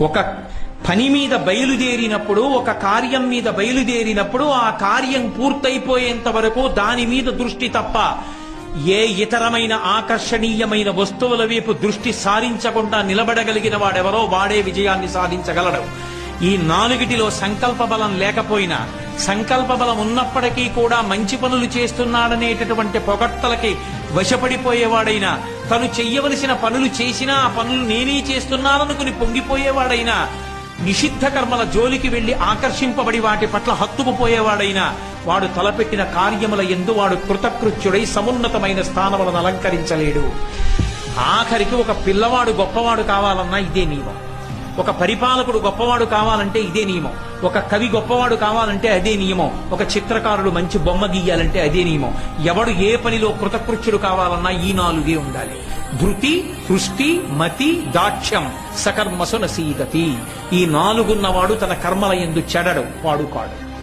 ఒక పని మీద బయలుదేరినప్పుడు, ఒక కార్యం మీద బయలుదేరినప్పుడు ఆ కార్యం పూర్తయిపోయేంత వరకు దాని మీద దృష్టి తప్ప ఏ ఇతరమైన ఆకర్షణీయమైన వస్తువుల వైపు దృష్టి సారించకుండా నిలబడగలిగిన వాడెవరో వాడే విజయాన్ని సాధించగలడు. ఈ నాలుగిటిలో సంకల్ప బలం లేకపోయినా, సంకల్ప బలం ఉన్నప్పటికీ కూడా మంచి పనులు చేస్తున్నాడనేటటువంటి పొగట్టలకి వశపడిపోయేవాడైనా, తను చెయ్యవలసిన పనులు చేసినా ఆ పనులు నేనే చేస్తున్నాననుకుని పొంగిపోయేవాడైనా, నిషిద్ధ కర్మల జోలికి వెళ్లి ఆకర్షింపబడి వాటి పట్ల హత్తుకుపోయేవాడైనా, వాడు తలపెట్టిన కార్యముల యందు వాడు కృతకృత్యుడై సమున్నతమైన స్థానములను అలంకరించలేడు. ఆఖరికి ఒక పిల్లవాడు గొప్పవాడు కావాలన్నా ఇదే నియమం, ఒక పరిపాలకుడు గొప్పవాడు కావాలంటే ఇదే నియమం, ఒక కవి గొప్పవాడు కావాలంటే అదే నియమం, ఒక చిత్రకారుడు మంచి బొమ్మ గీయాలంటే అదే నియమం. ఎవడు ఏ పనిలో కృతకృత్యుడు కావాలన్నా ఈ నాలుగే ఉండాలి. ధృతి, హృష్టి, మతి, దాక్ష్యం సకర్మసు నసీదతి. ఈ నాలుగున్నవాడు తన కర్మల యందు చెడడు, వాడు కాడు.